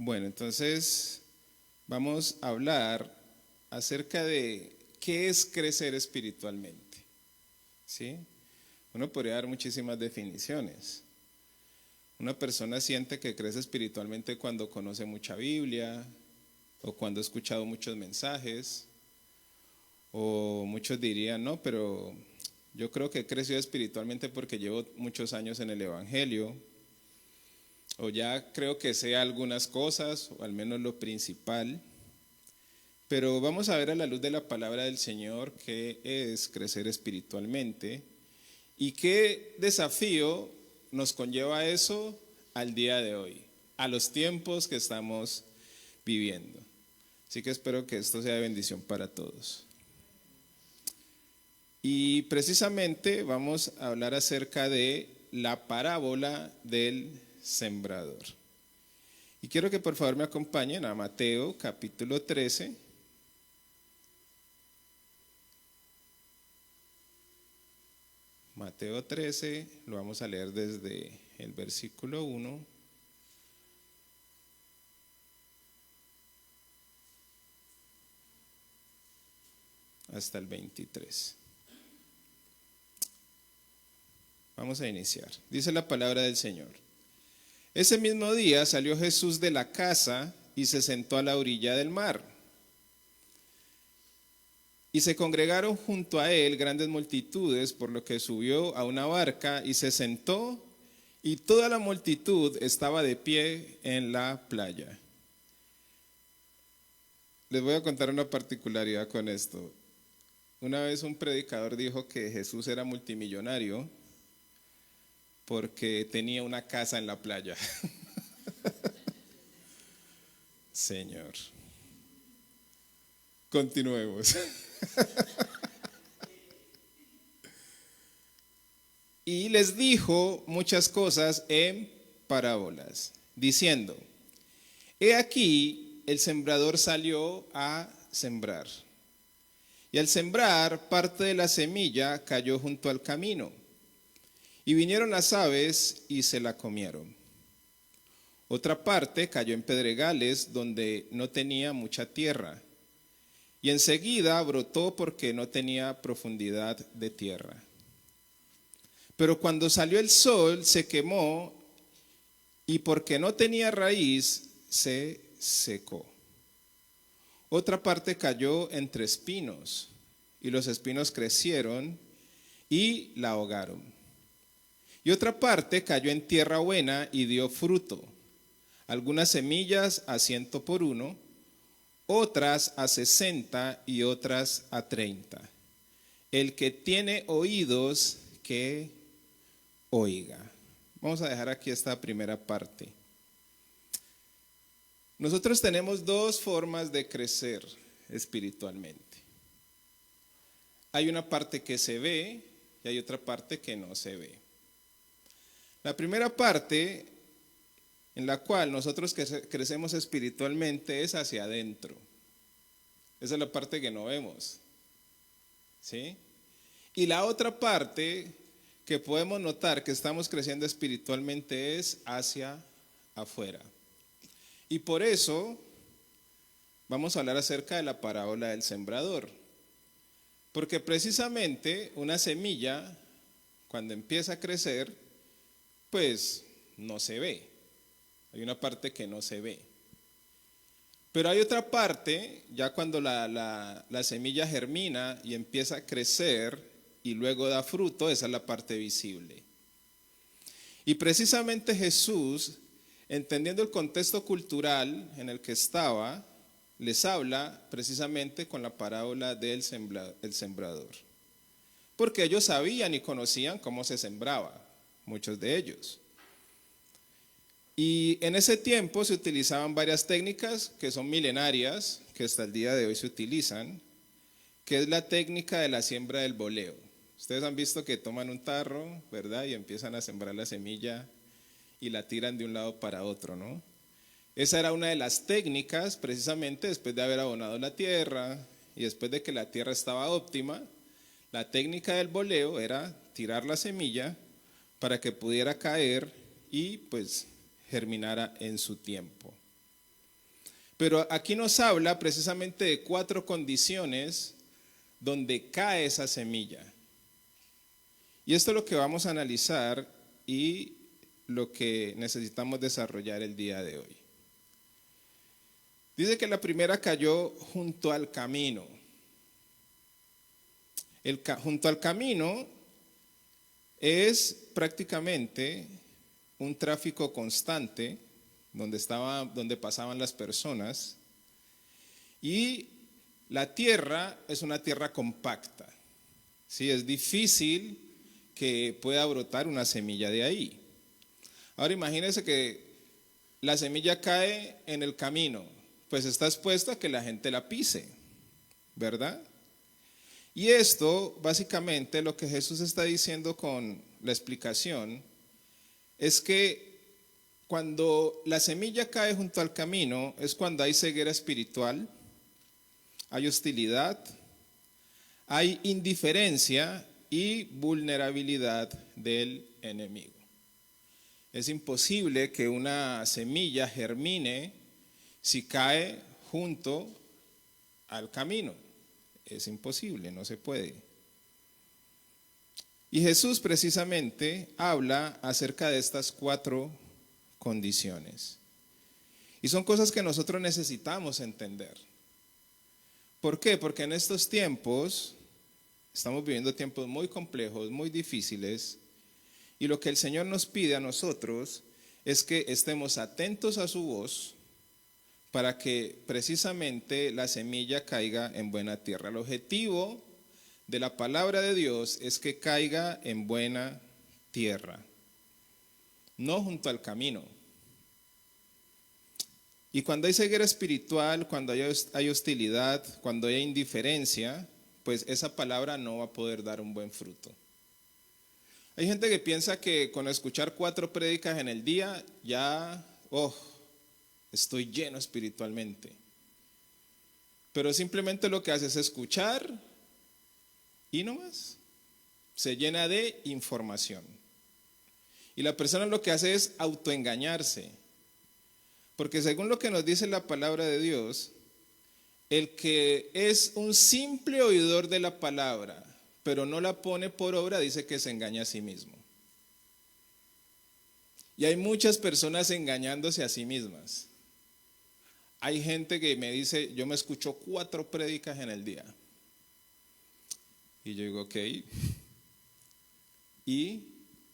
Bueno, entonces vamos a hablar acerca de qué es crecer espiritualmente, ¿sí? Uno podría dar muchísimas definiciones. Una persona siente que crece espiritualmente cuando conoce mucha Biblia o cuando ha escuchado muchos mensajes, o muchos dirían, no, pero yo creo que he crecido espiritualmente porque llevo muchos años en el Evangelio, o ya creo que sé algunas cosas, o al menos lo principal. Pero vamos a ver a la luz de la palabra del Señor qué es crecer espiritualmente y qué desafío nos conlleva eso al día de hoy, a los tiempos que estamos viviendo. Así que espero que esto sea de bendición para todos. Y precisamente vamos a hablar acerca de la parábola del sembrador. Y quiero que por favor me acompañen a Mateo capítulo 13. Mateo 13, lo vamos a leer desde el versículo 1 hasta el 23. Vamos a iniciar. Dice la palabra del Señor. Ese mismo día salió Jesús de la casa y se sentó a la orilla del mar. Y se congregaron junto a él grandes multitudes, por lo que subió a una barca y se sentó, y toda la multitud estaba de pie en la playa. Les voy a contar una particularidad con esto. Una vez un predicador dijo que Jesús era multimillonario porque tenía una casa en la playa. Señor. Continuemos. Y les dijo muchas cosas en parábolas, diciendo, he aquí el sembrador salió a sembrar. Y al sembrar, parte de la semilla cayó junto al camino. Y vinieron las aves y se la comieron. Otra parte cayó en pedregales donde no tenía mucha tierra. Y enseguida brotó porque no tenía profundidad de tierra. Pero cuando salió el sol se quemó y porque no tenía raíz se secó. Otra parte cayó entre espinos y los espinos crecieron y la ahogaron. Y otra parte cayó en tierra buena y dio fruto. Algunas semillas a 100 por 1, otras a 60 y otras a 30. El que tiene oídos, que oiga. Vamos a dejar aquí esta primera parte. Nosotros tenemos dos formas de crecer espiritualmente. Hay una parte que se ve y hay otra parte que no se ve. La primera parte en la cual nosotros crecemos espiritualmente es hacia adentro. Esa es la parte que no vemos, ¿sí? Y la otra parte que podemos notar que estamos creciendo espiritualmente es hacia afuera. Y por eso vamos a hablar acerca de la parábola del sembrador. Porque precisamente una semilla, cuando empieza a crecer, pues no se ve. Hay una parte que no se ve. Pero hay otra parte, ya cuando la semilla germina y empieza a crecer y luego da fruto, esa es la parte visible. Y precisamente Jesús, entendiendo el contexto cultural en el que estaba, les habla precisamente con la parábola del sembrador. Porque ellos sabían y conocían cómo se sembraba, muchos de ellos. Y en ese tiempo se utilizaban varias técnicas que son milenarias, que hasta el día de hoy se utilizan, que es la técnica de la siembra del boleo. Ustedes han visto que toman un tarro, ¿verdad? Y empiezan a sembrar la semilla y la tiran de un lado para otro, ¿no? Esa era una de las técnicas, precisamente después de haber abonado la tierra y después de que la tierra estaba óptima, la técnica del boleo era tirar la semilla para que pudiera caer y pues germinara en su tiempo. Pero aquí nos habla precisamente de 4 condiciones donde cae esa semilla. Y esto es lo que vamos a analizar y lo que necesitamos desarrollar el día de hoy. Dice que la primera cayó junto al camino. Junto al camino es prácticamente un tráfico constante donde pasaban las personas, y la tierra es una tierra compacta. Sí, es difícil que pueda brotar una semilla de ahí. Ahora imagínense que la semilla cae en el camino, pues está expuesto a que la gente la pise, ¿verdad? Y esto, básicamente, lo que Jesús está diciendo con la explicación, es que cuando la semilla cae junto al camino, es cuando hay ceguera espiritual, hay hostilidad, hay indiferencia y vulnerabilidad del enemigo. Es imposible que una semilla germine si cae junto al camino. Es imposible, no se puede. Y Jesús precisamente habla acerca de estas 4 condiciones. Y son cosas que nosotros necesitamos entender. ¿Por qué? Porque en estos tiempos estamos viviendo tiempos muy complejos, muy difíciles, y lo que el Señor nos pide a nosotros es que estemos atentos a su voz para que precisamente la semilla caiga en buena tierra. El objetivo de la palabra de Dios es que caiga en buena tierra, no junto al camino. Y cuando hay ceguera espiritual, cuando hay hostilidad, cuando hay indiferencia, pues esa palabra no va a poder dar un buen fruto. Hay gente que piensa que con escuchar 4 prédicas en el día ya, estoy lleno espiritualmente. Pero simplemente lo que hace es escuchar y no más. Se llena de información. Y la persona lo que hace es autoengañarse. Porque según lo que nos dice la palabra de Dios, el que es un simple oidor de la palabra, pero no la pone por obra, dice que se engaña a sí mismo. Y hay muchas personas engañándose a sí mismas. Hay gente que me dice, yo me escucho 4 prédicas en el día. Y yo digo, ok. Y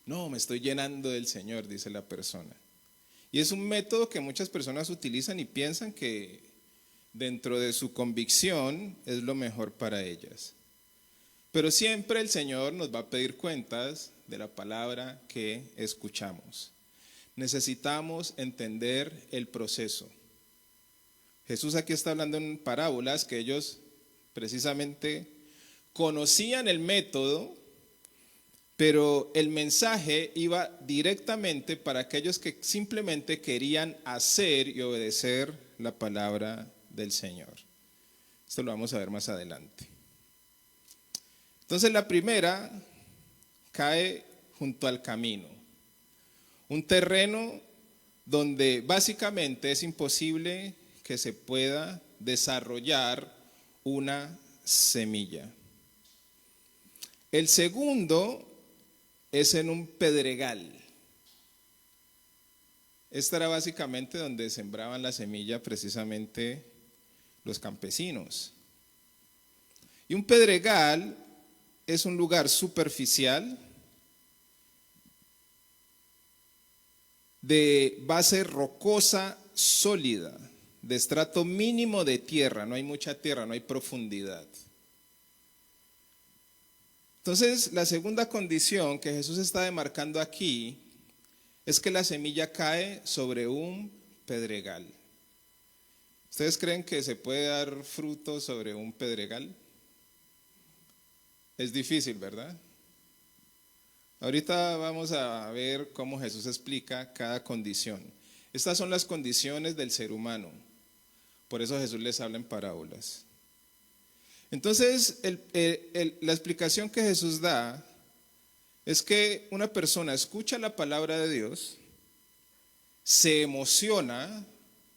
no, me estoy llenando del Señor, dice la persona. Y es un método que muchas personas utilizan y piensan que dentro de su convicción es lo mejor para ellas. Pero siempre el Señor nos va a pedir cuentas de la palabra que escuchamos. Necesitamos entender el proceso. Jesús aquí está hablando en parábolas que ellos precisamente conocían el método, pero el mensaje iba directamente para aquellos que simplemente querían hacer y obedecer la palabra del Señor. Esto lo vamos a ver más adelante. Entonces la primera cae junto al camino, un terreno donde básicamente es imposible que se pueda desarrollar una semilla. El segundo es en un pedregal. Esta era básicamente donde sembraban la semilla precisamente los campesinos. Y un pedregal es un lugar superficial de base rocosa sólida, de estrato mínimo de tierra, no hay mucha tierra, no hay profundidad. Entonces, la segunda condición que Jesús está demarcando aquí es que la semilla cae sobre un pedregal. ¿Ustedes creen que se puede dar fruto sobre un pedregal? Es difícil, ¿verdad? Ahorita vamos a ver cómo Jesús explica cada condición. Estas son las condiciones del ser humano. Por eso Jesús les habla en parábolas. Entonces, la explicación que Jesús da es que una persona escucha la palabra de Dios, se emociona,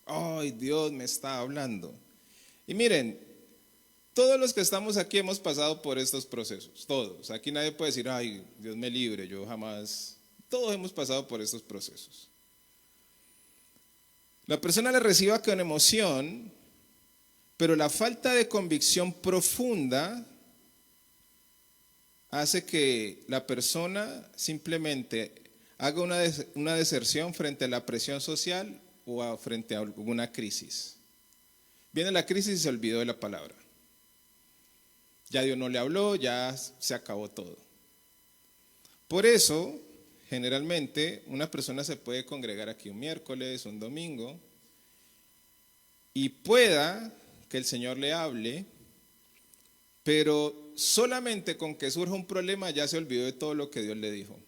Ay, Dios me está hablando. Y miren, todos los que estamos aquí hemos pasado por estos procesos, todos. Aquí nadie puede decir, ay, Dios me libre, yo jamás. Todos hemos pasado por estos procesos. La persona le recibe con emoción, pero la falta de convicción profunda hace que la persona simplemente haga una deserción frente a la presión social o frente a alguna crisis. Viene la crisis y se olvidó de la palabra. Ya Dios no le habló, ya se acabó todo. Por eso, generalmente, una persona se puede congregar aquí un miércoles, un domingo, y pueda que el Señor le hable, pero solamente con que surja un problema ya se olvidó de todo lo que Dios le dijo.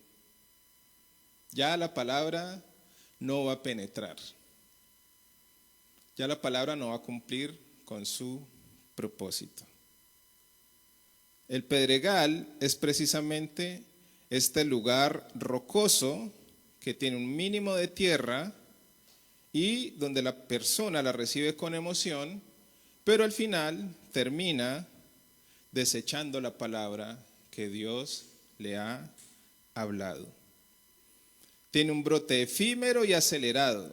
Ya la palabra no va a penetrar. Ya la palabra no va a cumplir con su propósito. El pedregal es precisamente este lugar rocoso que tiene un mínimo de tierra y donde la persona la recibe con emoción, pero al final termina desechando la palabra que Dios le ha hablado. Tiene un brote efímero y acelerado.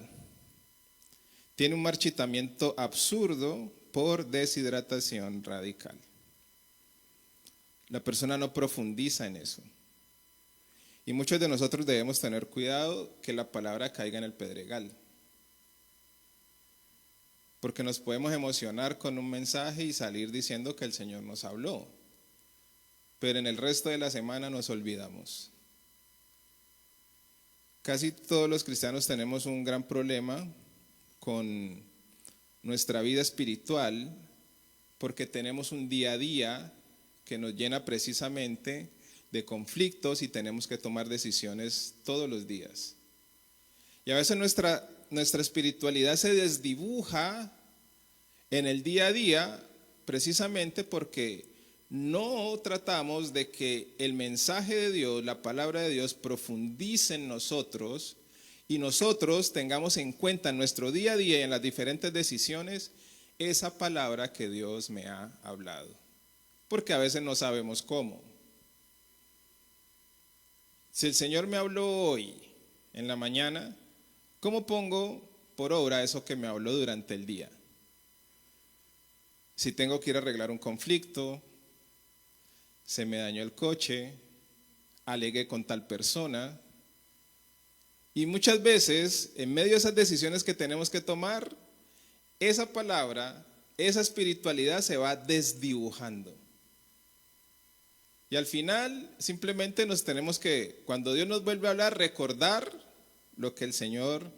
Tiene un marchitamiento absurdo por deshidratación radical. La persona no profundiza en eso. Y muchos de nosotros debemos tener cuidado que la palabra caiga en el pedregal. Porque nos podemos emocionar con un mensaje y salir diciendo que el Señor nos habló. Pero en el resto de la semana nos olvidamos. Casi todos los cristianos tenemos un gran problema con nuestra vida espiritual porque tenemos un día a día que nos llena precisamente de conflictos y tenemos que tomar decisiones todos los días. Y a veces nuestra espiritualidad se desdibuja en el día a día precisamente porque no tratamos de que el mensaje de Dios, la palabra de Dios, profundice en nosotros y nosotros tengamos en cuenta en nuestro día a día y en las diferentes decisiones esa palabra que Dios me ha hablado. Porque a veces no sabemos cómo. Si el Señor me habló hoy en la mañana, ¿cómo pongo por obra eso que me habló durante el día? Si tengo que ir a arreglar un conflicto, se me dañó el coche, alegué con tal persona. Y muchas veces, en medio de esas decisiones que tenemos que tomar, esa palabra, esa espiritualidad se va desdibujando. Y al final simplemente nos tenemos que, cuando Dios nos vuelve a hablar, recordar lo que el Señor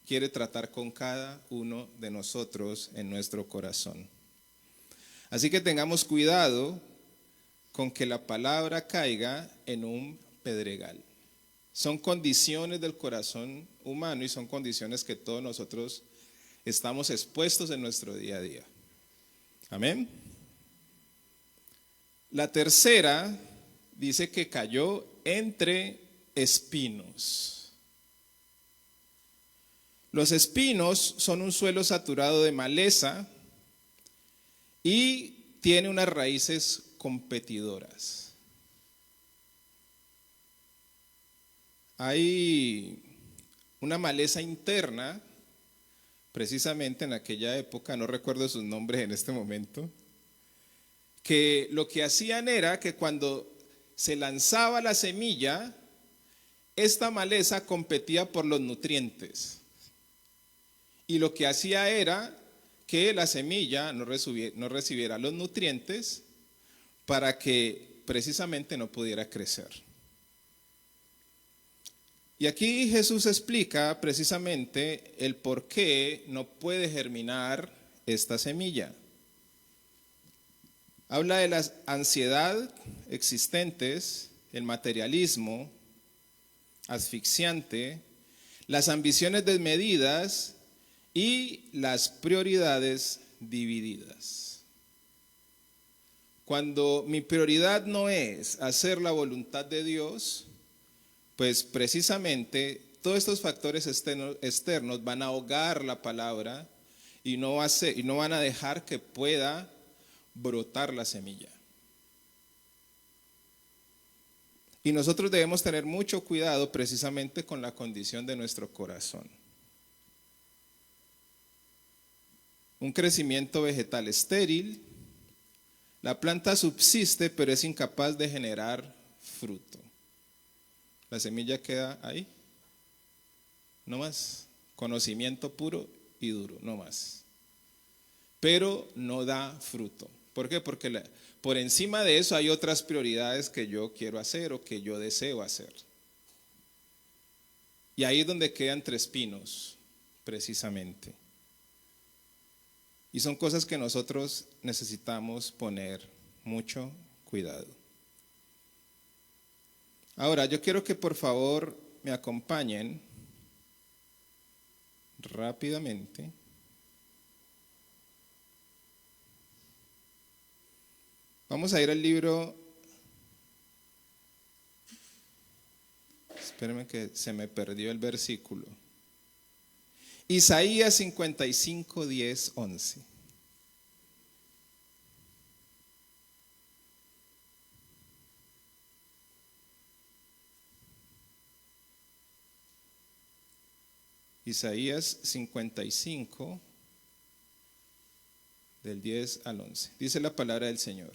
quiere tratar con cada uno de nosotros en nuestro corazón. Así que tengamos cuidado con que la palabra caiga en un pedregal. Son condiciones del corazón humano y son condiciones que todos nosotros estamos expuestos en nuestro día a día. Amén. La tercera dice que cayó entre espinos. Los espinos son un suelo saturado de maleza y tiene unas raíces competidoras. Hay una maleza interna, precisamente en aquella época, no recuerdo sus nombres en este momento, que lo que hacían era que cuando se lanzaba la semilla, esta maleza competía por los nutrientes. Y lo que hacía era que la semilla no recibiera los nutrientes para que precisamente no pudiera crecer. Y aquí Jesús explica precisamente el por qué no puede germinar esta semilla. Habla de la ansiedad existentes, el materialismo asfixiante, las ambiciones desmedidas y las prioridades divididas. Cuando mi prioridad no es hacer la voluntad de Dios, pues precisamente todos estos factores externos van a ahogar la palabra y no van a dejar que pueda brotar la semilla. Y nosotros debemos tener mucho cuidado precisamente con la condición de nuestro corazón. Un crecimiento vegetal estéril, la planta subsiste pero es incapaz de generar fruto. La semilla queda ahí, no más, conocimiento puro y duro, no más. Pero no da fruto. ¿Por qué? Porque por encima de eso hay otras prioridades que yo quiero hacer o que yo deseo hacer. Y ahí es donde quedan entre espinos, precisamente. Y son cosas que nosotros necesitamos poner mucho cuidado. Ahora, yo quiero que por favor me acompañen rápidamente. Vamos a ir al libro, espérenme que se me perdió el versículo. Isaías 55, 10, 11. Isaías 55, del 10 al 11. Dice la palabra del Señor.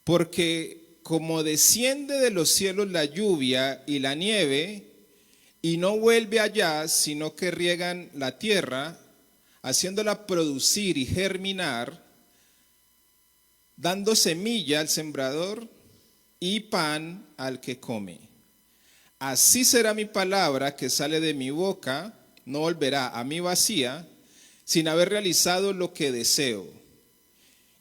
Porque como desciende de los cielos la lluvia y la nieve, y no vuelve allá, sino que riegan la tierra, haciéndola producir y germinar, dando semilla al sembrador y pan al que come. Así será mi palabra que sale de mi boca, no volverá a mí vacía, sin haber realizado lo que deseo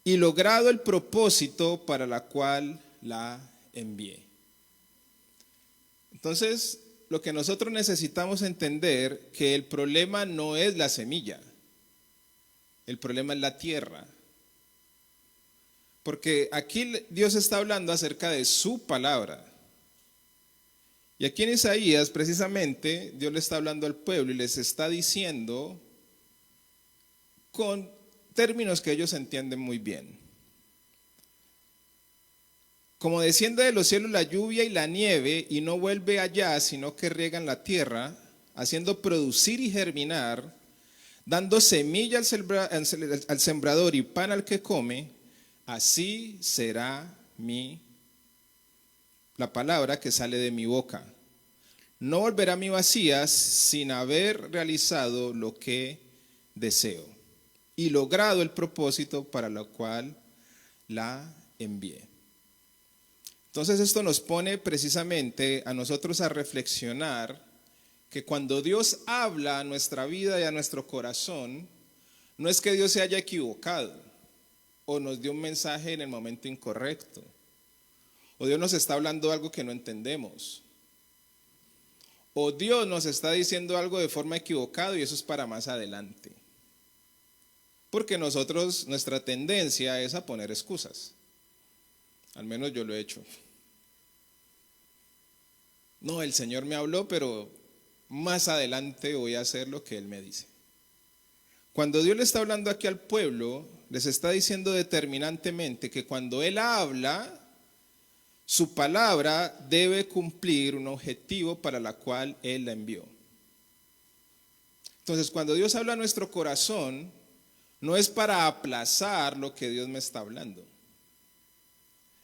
y logrado el propósito para la cual la envié. Entonces, lo que nosotros necesitamos entender que el problema no es la semilla, el problema es la tierra. Porque aquí Dios está hablando acerca de su palabra. Y aquí en Isaías, precisamente, Dios le está hablando al pueblo y les está diciendo con términos que ellos entienden muy bien. Como desciende de los cielos la lluvia y la nieve y no vuelve allá, sino que riegan la tierra, haciendo producir y germinar, dando semilla al sembrador y pan al que come, así será la palabra que sale de mi boca. No volverá a mí vacía sin haber realizado lo que deseo y logrado el propósito para lo cual la envié. Entonces esto nos pone precisamente a nosotros a reflexionar que cuando Dios habla a nuestra vida y a nuestro corazón, no es que Dios se haya equivocado o nos dio un mensaje en el momento incorrecto, o Dios nos está hablando algo que no entendemos, o Dios nos está diciendo algo de forma equivocada y eso es para más adelante. Porque nuestra tendencia es a poner excusas. Al menos yo lo he hecho. No, el Señor me habló, pero más adelante voy a hacer lo que Él me dice. Cuando Dios le está hablando aquí al pueblo, les está diciendo determinantemente que cuando Él habla, su palabra debe cumplir un objetivo para la cual Él la envió. Entonces, cuando Dios habla a nuestro corazón, no es para aplazar lo que Dios me está hablando.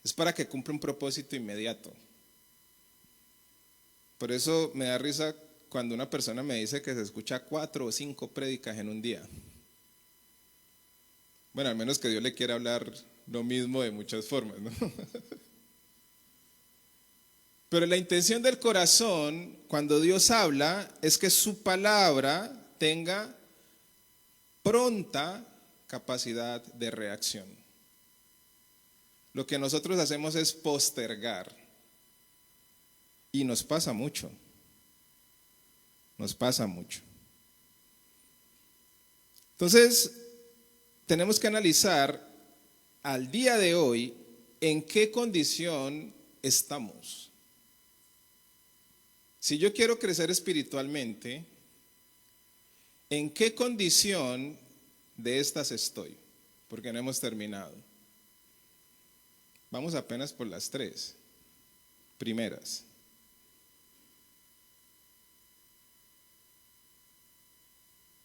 Es para que cumpla un propósito inmediato. Por eso me da risa cuando una persona me dice que se escucha 4 o 5 prédicas en un día. Bueno, al menos que Dios le quiera hablar lo mismo de muchas formas, ¿no? Pero la intención del corazón, cuando Dios habla, es que su palabra tenga pronta capacidad de reacción. Lo que nosotros hacemos es postergar. Y nos pasa mucho. Nos pasa mucho. Entonces, tenemos que analizar al día de hoy en qué condición estamos. Si yo quiero crecer espiritualmente, ¿en qué condición de estas estoy? Porque no hemos terminado. Vamos apenas por las 3 primeras.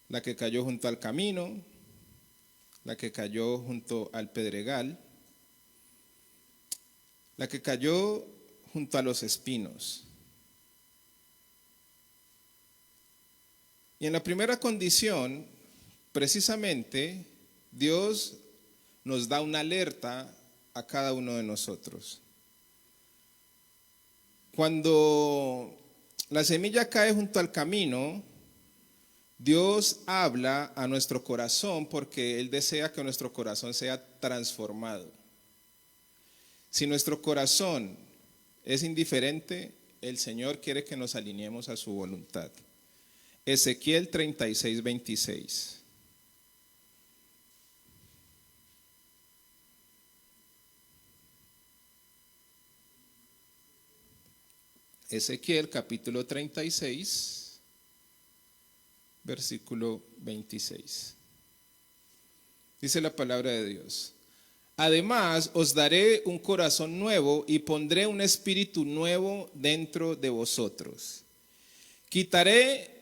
La que cayó junto al camino, la que cayó junto al pedregal, la que cayó junto a los espinos. Y en la primera condición, precisamente, Dios nos da una alerta a cada uno de nosotros. Cuando la semilla cae junto al camino, Dios habla a nuestro corazón porque Él desea que nuestro corazón sea transformado. Si nuestro corazón es indiferente, el Señor quiere que nos alineemos a su voluntad. Ezequiel 36, 26. Ezequiel capítulo 36, versículo 26. Dice la palabra de Dios. Además os daré un corazón nuevo y pondré un espíritu nuevo dentro de vosotros. Quitaré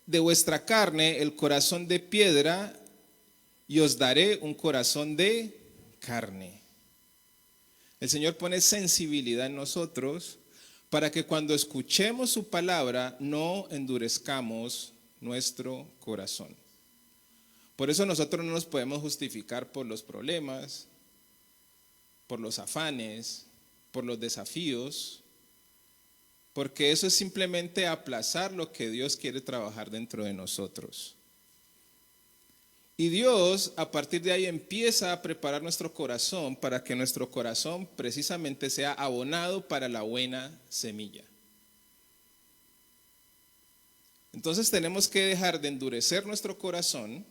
de vuestra carne el corazón de piedra y os daré un corazón de carne. El Señor pone sensibilidad en nosotros para que cuando escuchemos su palabra no endurezcamos nuestro corazón. Por eso nosotros no nos podemos justificar por los problemas, por los afanes, por los desafíos, porque eso es simplemente aplazar lo que Dios quiere trabajar dentro de nosotros. Y Dios a partir de ahí empieza a preparar nuestro corazón para que nuestro corazón precisamente sea abonado para la buena semilla. Entonces tenemos que dejar de endurecer nuestro corazón,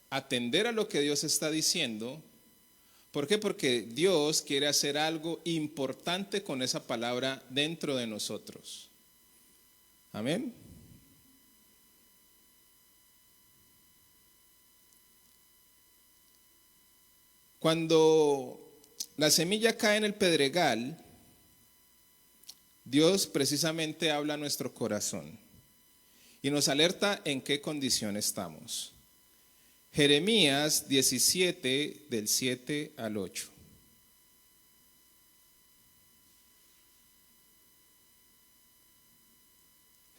atender a lo que Dios está diciendo. ¿Por qué? Porque Dios quiere hacer algo importante con esa palabra dentro de nosotros. Amén. Cuando la semilla cae en el pedregal, Dios precisamente habla a nuestro corazón y nos alerta en qué condición estamos. Jeremías 17, del 7 al 8.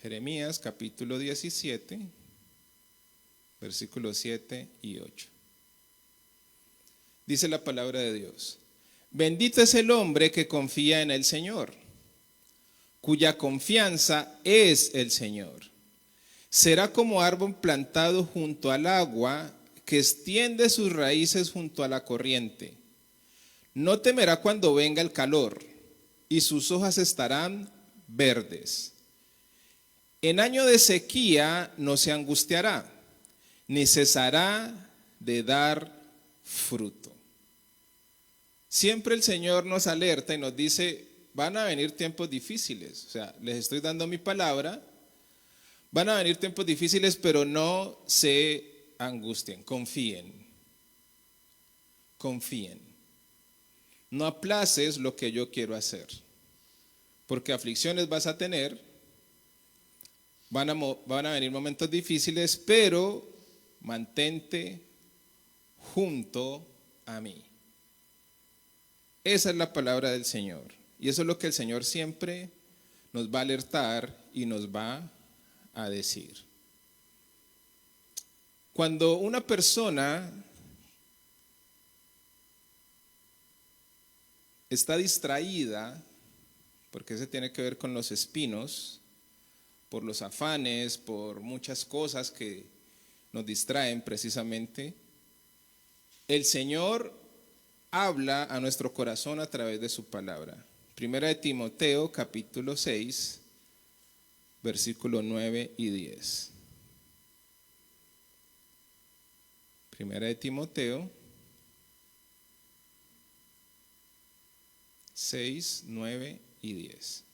Jeremías capítulo 17, versículos 7 y 8. Dice la palabra de Dios. Bendito es el hombre que confía en el Señor, cuya confianza es el Señor. Será como árbol plantado junto al agua, que extiende sus raíces junto a la corriente. No temerá cuando venga el calor, y sus hojas estarán verdes. En año de sequía no se angustiará, ni cesará de dar fruto. Siempre el Señor nos alerta y nos dice, van a venir tiempos difíciles. O sea, les estoy dando mi palabra. Van a venir tiempos difíciles, pero no se angustien, confíen. Confíen. No aplaces lo que yo quiero hacer, porque aflicciones vas a tener, van a venir momentos difíciles, pero mantente junto a mí. Esa es la palabra del Señor. Y eso es lo que el Señor siempre nos va a alertar y nos va a decir. Cuando una persona está distraída, porque eso tiene que ver con los espinos, por los afanes, por muchas cosas que nos distraen precisamente, el Señor habla a nuestro corazón a través de su palabra. Primera de Timoteo, capítulo 6, versículos 9 y 10. Primera de Timoteo 6, 9 y 10.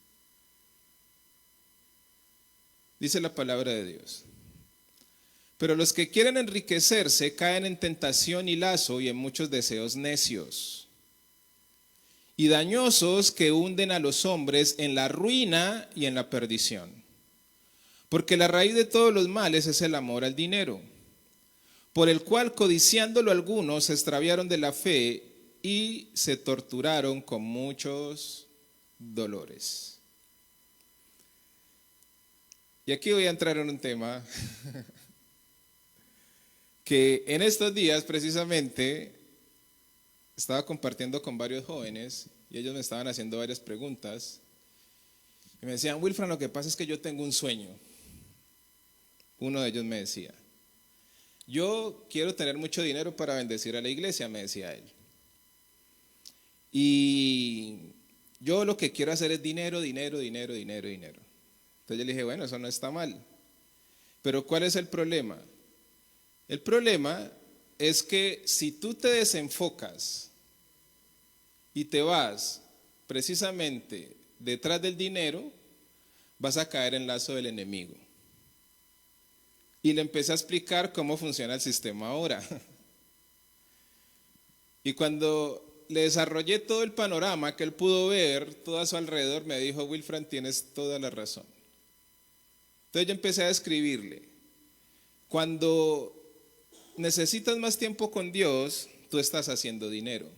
Dice la palabra de Dios. Pero los que quieren enriquecerse caen en tentación y lazo y en muchos deseos necios y dañosos que hunden a los hombres en la ruina y en la perdición. Porque la raíz de todos los males es el amor al dinero, por el cual codiciándolo algunos se extraviaron de la fe y se torturaron con muchos dolores. Y aquí voy a entrar en un tema que en estos días precisamente estaba compartiendo con varios jóvenes y ellos me estaban haciendo varias preguntas y me decían: Wilfran, lo que pasa es que yo tengo un sueño. Uno de ellos me decía: yo quiero tener mucho dinero para bendecir a la iglesia, me decía él. Y yo lo que quiero hacer es dinero, dinero, dinero, dinero, dinero. Entonces yo le dije: bueno, eso no está mal. Pero ¿cuál es el problema? El problema es que si tú te desenfocas y te vas precisamente detrás del dinero, vas a caer en lazo del enemigo. Y le empecé a explicar cómo funciona el sistema ahora. Y cuando le desarrollé todo el panorama que él pudo ver, todo a su alrededor, me dijo: Wilfran, tienes toda la razón. Entonces yo empecé a describirle: cuando necesitas más tiempo con Dios, tú estás haciendo dinero.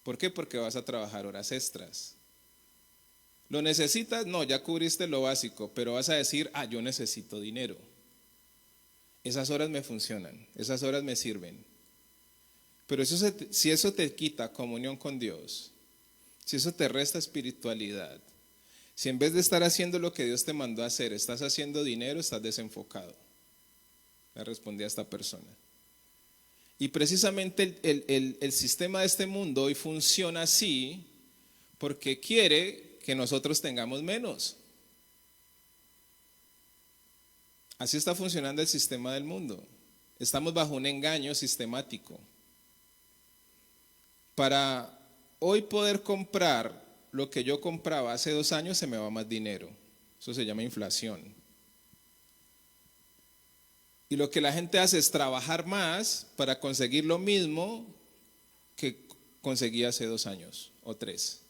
¿Por qué? Porque vas a trabajar horas extras. ¿Lo necesitas? No, ya cubriste lo básico, pero vas a decir: yo necesito dinero. Esas horas me funcionan, esas horas me sirven. Pero si eso te quita comunión con Dios, si eso te resta espiritualidad, si en vez de estar haciendo lo que Dios te mandó a hacer, estás haciendo dinero, estás desenfocado. Le respondí a esta persona. Y precisamente el sistema de este mundo hoy funciona así porque quiere que nosotros tengamos menos. Así está funcionando el sistema del mundo. Estamos bajo un engaño sistemático. Para hoy poder comprar lo que yo compraba hace 2 años, se me va más dinero. Eso se llama inflación. Y lo que la gente hace es trabajar más para conseguir lo mismo que conseguía hace 2 años o 3.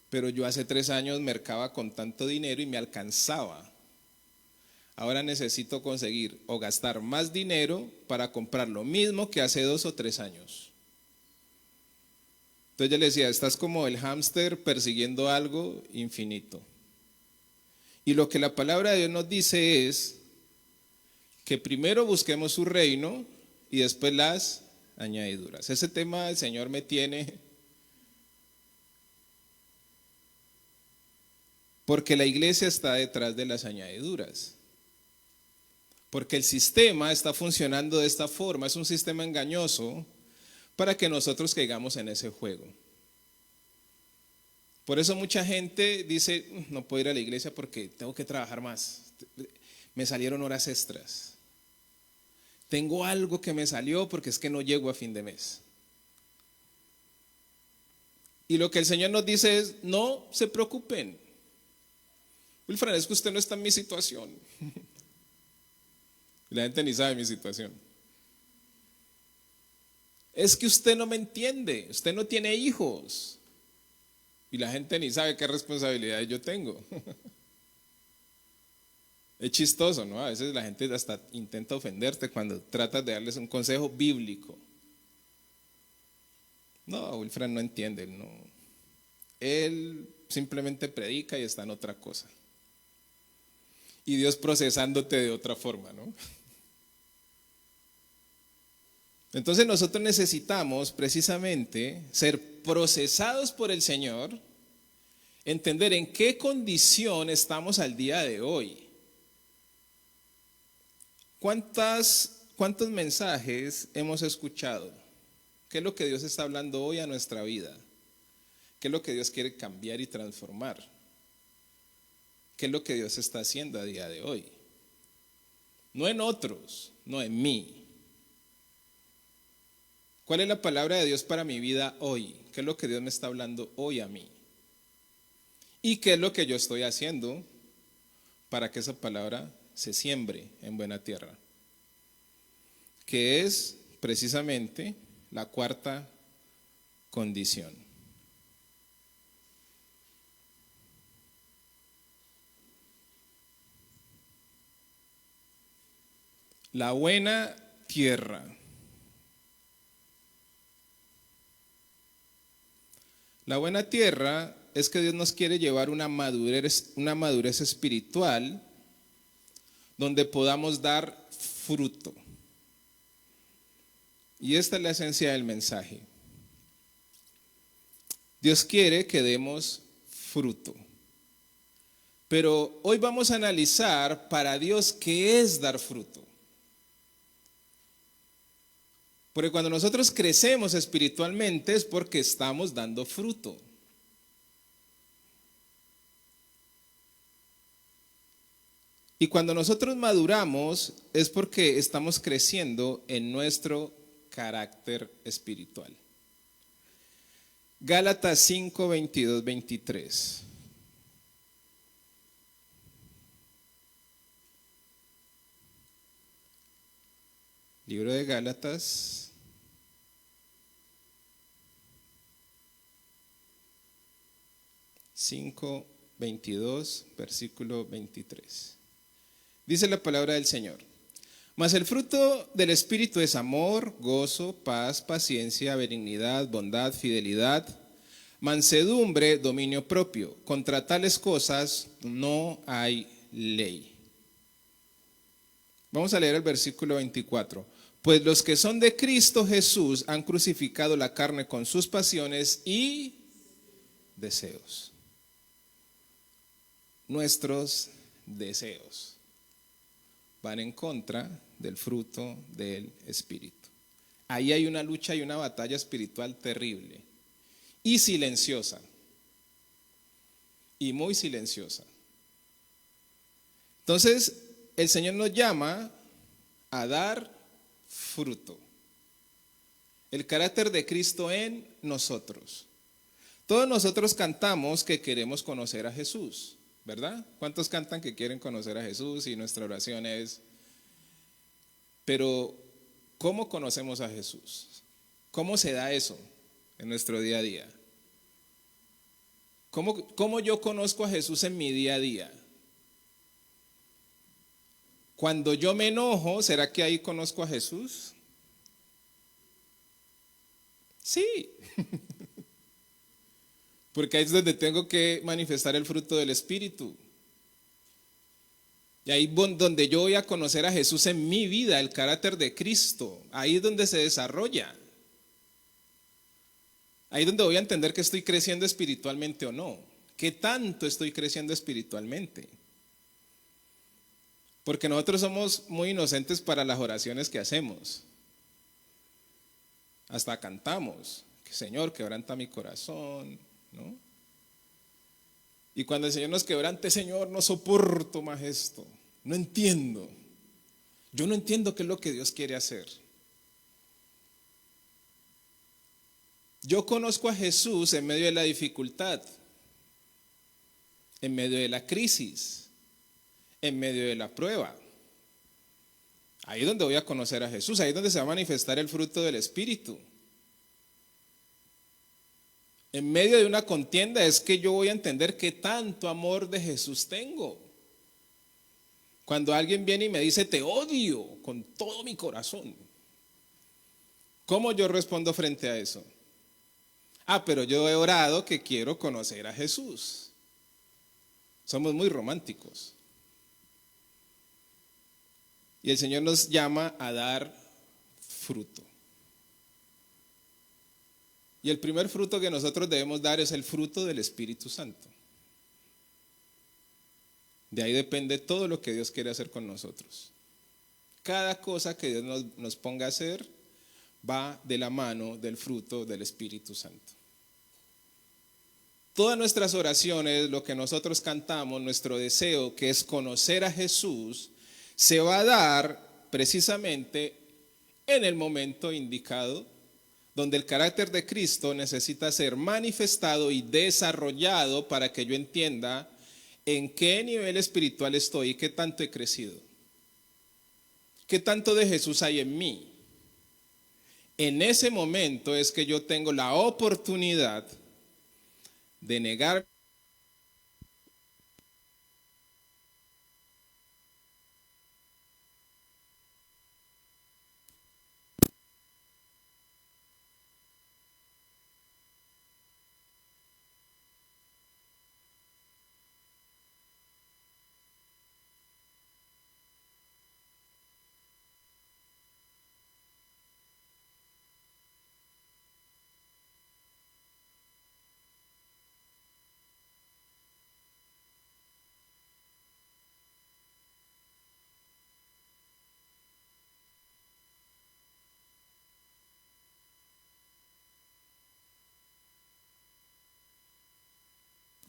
Pero yo hace 3 años mercaba con tanto dinero y me alcanzaba. Ahora necesito conseguir o gastar más dinero para comprar lo mismo que hace 2 o 3 años. Entonces yo le decía: estás como el hámster persiguiendo algo infinito. Y lo que la palabra de Dios nos dice es que primero busquemos su reino y después las añadiduras. Ese tema el Señor me tiene, porque la iglesia está detrás de las añadiduras. Porque el sistema está funcionando de esta forma, es un sistema engañoso para que nosotros caigamos en ese juego. Por eso mucha gente dice: no puedo ir a la iglesia porque tengo que trabajar más. Me salieron horas extras. Tengo algo que me salió porque es que no llego a fin de mes. Y lo que el Señor nos dice es: no se preocupen. Wilfran, es que usted no está en mi situación. La gente ni sabe mi situación. Es que usted no me entiende, usted no tiene hijos. Y la gente ni sabe qué responsabilidades yo tengo. Es chistoso, ¿no? A veces la gente hasta intenta ofenderte cuando tratas de darles un consejo bíblico. No, Wilfran no entiende, no. Él simplemente predica y está en otra cosa. Y Dios procesándote de otra forma, ¿no? Entonces nosotros necesitamos precisamente ser procesados por el Señor, entender en qué condición estamos al día de hoy. ¿Cuántos mensajes hemos escuchado? ¿Qué es lo que Dios está hablando hoy a nuestra vida? ¿Qué es lo que Dios quiere cambiar y transformar? ¿Qué es lo que Dios está haciendo a día de hoy? No en otros, no en mí. ¿Cuál es la palabra de Dios para mi vida hoy? ¿Qué es lo que Dios me está hablando hoy a mí? ¿Y qué es lo que yo estoy haciendo para que esa palabra se siembre en buena tierra? Que es precisamente la cuarta condición. La buena tierra. La buena tierra es que Dios nos quiere llevar una madurez espiritual donde podamos dar fruto. Y esta es la esencia del mensaje. Dios quiere que demos fruto. Pero hoy vamos a analizar para Dios qué es dar fruto. Porque cuando nosotros crecemos espiritualmente es porque estamos dando fruto. Y cuando nosotros maduramos es porque estamos creciendo en nuestro carácter espiritual. Gálatas 5, 22, 23. Libro de Gálatas. 5, 22, versículo 23. Dice la palabra del Señor. Mas el fruto del Espíritu es amor, gozo, paz, paciencia, benignidad, bondad, fidelidad, mansedumbre, dominio propio. Contra tales cosas no hay ley. Vamos a leer el versículo 24. Pues los que son de Cristo Jesús han crucificado la carne con sus pasiones y deseos. Nuestros deseos van en contra del fruto del Espíritu. Ahí hay una lucha y una batalla espiritual terrible y silenciosa, y muy silenciosa. Entonces, el Señor nos llama a dar fruto. El carácter de Cristo en nosotros. Todos nosotros cantamos que queremos conocer a Jesús, ¿verdad? ¿Cuántos cantan que quieren conocer a Jesús? Y nuestra oración es, pero ¿cómo conocemos a Jesús? ¿Cómo se da eso en nuestro día a día? ¿Cómo yo conozco a Jesús en mi día a día? Cuando yo me enojo, ¿será que ahí conozco a Jesús? Sí. Porque ahí es donde tengo que manifestar el fruto del Espíritu. Y ahí es donde yo voy a conocer a Jesús en mi vida, el carácter de Cristo. Ahí es donde se desarrolla. Ahí es donde voy a entender que estoy creciendo espiritualmente o no. ¿Qué tanto estoy creciendo espiritualmente? Porque nosotros somos muy inocentes para las oraciones que hacemos. Hasta cantamos, Señor, quebranta mi corazón, ¿no? Y cuando el Señor nos quebrante, Señor, no soporto más esto. No entiendo. Yo no entiendo qué es lo que Dios quiere hacer. Yo conozco a Jesús en medio de la dificultad, en medio de la crisis, en medio de la prueba. Ahí es donde voy a conocer a Jesús, ahí es donde se va a manifestar el fruto del Espíritu. En medio de una contienda es que yo voy a entender qué tanto amor de Jesús tengo. Cuando alguien viene y me dice, te odio con todo mi corazón, ¿cómo yo respondo frente a eso? Pero yo he orado que quiero conocer a Jesús. Somos muy románticos. Y el Señor nos llama a dar fruto. Y el primer fruto que nosotros debemos dar es el fruto del Espíritu Santo. De ahí depende todo lo que Dios quiere hacer con nosotros. Cada cosa que Dios nos ponga a hacer va de la mano del fruto del Espíritu Santo. Todas nuestras oraciones, lo que nosotros cantamos, nuestro deseo, que es conocer a Jesús, se va a dar precisamente en el momento indicado, donde el carácter de Cristo necesita ser manifestado y desarrollado para que yo entienda en qué nivel espiritual estoy y qué tanto he crecido. ¿Qué tanto de Jesús hay en mí? En ese momento es que yo tengo la oportunidad de negar.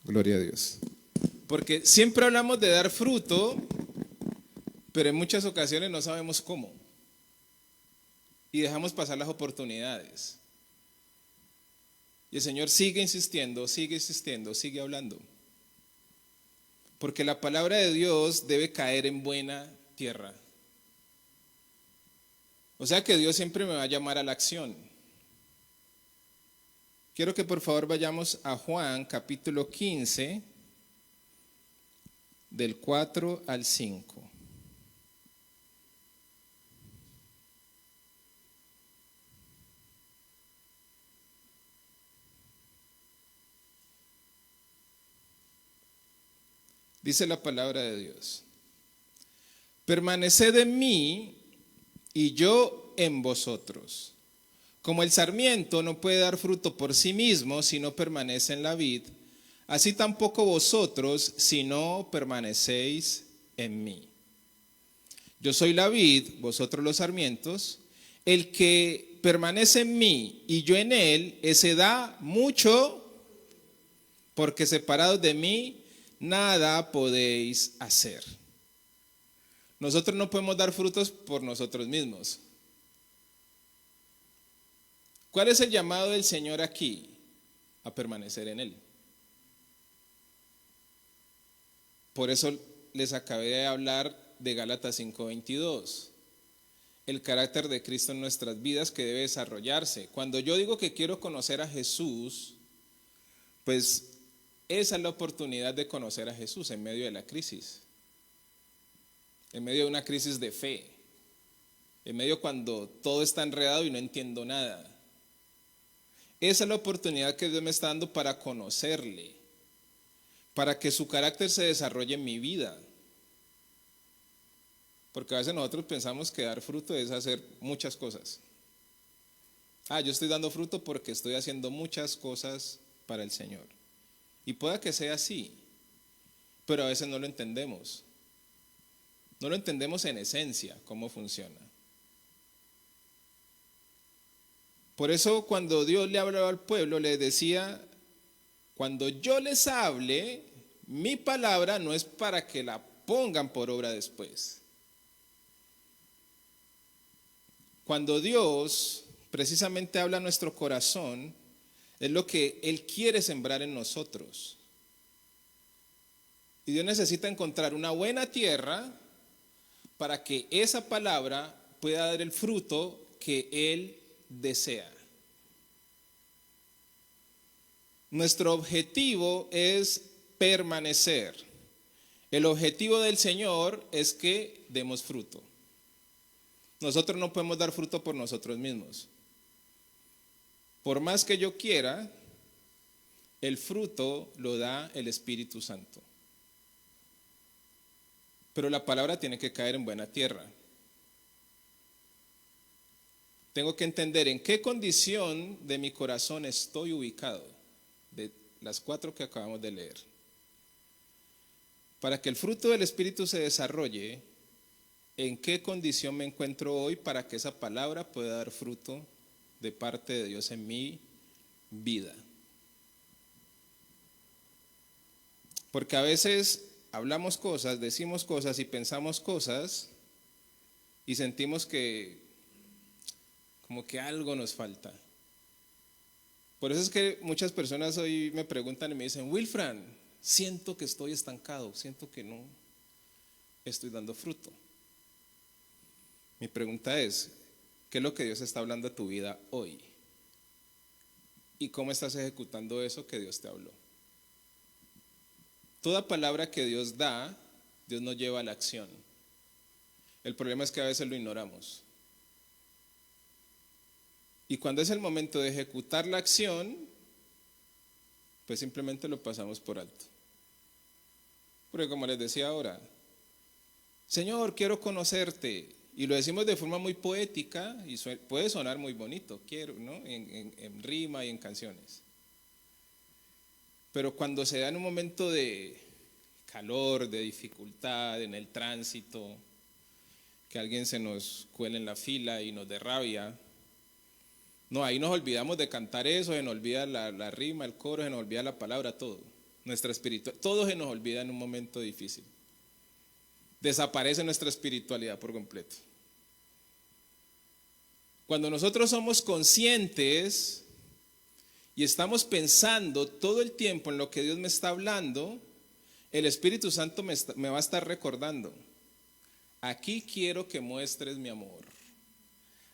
Gloria a Dios. Porque siempre hablamos de dar fruto, pero en muchas ocasiones no sabemos cómo. Y dejamos pasar las oportunidades. Y el Señor sigue insistiendo, sigue hablando. Porque la palabra de Dios debe caer en buena tierra. O sea que Dios siempre me va a llamar a la acción. Quiero que por favor vayamos a Juan capítulo 15, del 4 al 5. Dice la palabra de Dios: permaneced en mí y yo en vosotros. Como el sarmiento no puede dar fruto por sí mismo si no permanece en la vid, así tampoco vosotros si no permanecéis en mí. Yo soy la vid, vosotros los sarmientos. El que permanece en mí y yo en él, ese da mucho, porque separados de mí nada podéis hacer. Nosotros no podemos dar frutos por nosotros mismos. ¿Cuál es el llamado del Señor aquí? A permanecer en Él. Por eso les acabé de hablar de Gálatas 5:22. El carácter de Cristo en nuestras vidas que debe desarrollarse. Cuando yo digo que quiero conocer a Jesús, pues esa es la oportunidad de conocer a Jesús en medio de la crisis. En medio de una crisis de fe. En medio cuando todo está enredado y no entiendo nada. Esa es la oportunidad que Dios me está dando para conocerle, para que su carácter se desarrolle en mi vida. Porque a veces nosotros pensamos que dar fruto es hacer muchas cosas. Yo estoy dando fruto porque estoy haciendo muchas cosas para el Señor. Y pueda que sea así, pero a veces no lo entendemos. No lo entendemos en esencia, cómo funciona. Por eso cuando Dios le hablaba al pueblo, le decía: cuando yo les hable, mi palabra no es para que la pongan por obra después. Cuando Dios precisamente habla a nuestro corazón, es lo que Él quiere sembrar en nosotros. Y Dios necesita encontrar una buena tierra para que esa palabra pueda dar el fruto que Él desea. Nuestro objetivo es permanecer. El objetivo del Señor es que demos fruto. Nosotros no podemos dar fruto por nosotros mismos. Por más que yo quiera, el fruto lo da el Espíritu Santo. Pero la palabra tiene que caer en buena tierra. Tengo que entender en qué condición de mi corazón estoy ubicado, de las 4 que acabamos de leer. Para que el fruto del Espíritu se desarrolle, ¿en qué condición me encuentro hoy para que esa palabra pueda dar fruto de parte de Dios en mi vida? Porque a veces hablamos cosas, decimos cosas y pensamos cosas y sentimos que como que algo nos falta. Por eso es que muchas personas hoy me preguntan y me dicen, Wilfran, siento que estoy estancado, siento que no estoy dando fruto. Mi pregunta es, ¿qué es lo que Dios está hablando a tu vida hoy? ¿Y cómo estás ejecutando eso que Dios te habló? Toda palabra que Dios da, Dios nos lleva a la acción. El problema es que a veces lo ignoramos. Y cuando es el momento de ejecutar la acción, pues simplemente lo pasamos por alto. Porque como les decía ahora, Señor, quiero conocerte. Y lo decimos de forma muy poética y puede sonar muy bonito, quiero, ¿no? En rima y en canciones. Pero cuando se da en un momento de calor, de dificultad, en el tránsito, que alguien se nos cuele en la fila y nos dé rabia, no, ahí nos olvidamos de cantar eso, se nos olvida la rima, el coro, se nos olvida la palabra, todo. Nuestra espiritualidad, todo se nos olvida en un momento difícil. Desaparece nuestra espiritualidad por completo. Cuando nosotros somos conscientes y estamos pensando todo el tiempo en lo que Dios me está hablando, el Espíritu Santo me va a estar recordando. Aquí quiero que muestres mi amor.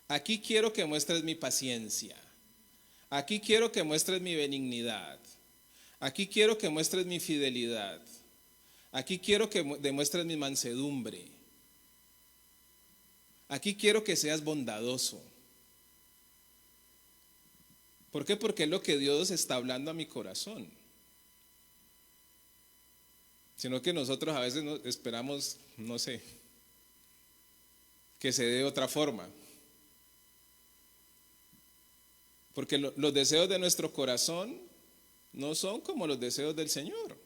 Aquí quiero que muestres mi paciencia. Aquí quiero que muestres mi benignidad. Aquí quiero que muestres mi fidelidad. Aquí quiero que demuestres mi mansedumbre. Aquí quiero que seas bondadoso. ¿Por qué? Porque es lo que Dios está hablando a mi corazón. Sino que nosotros a veces esperamos, no sé, que se dé de otra forma. Porque los deseos de nuestro corazón no son como los deseos del Señor.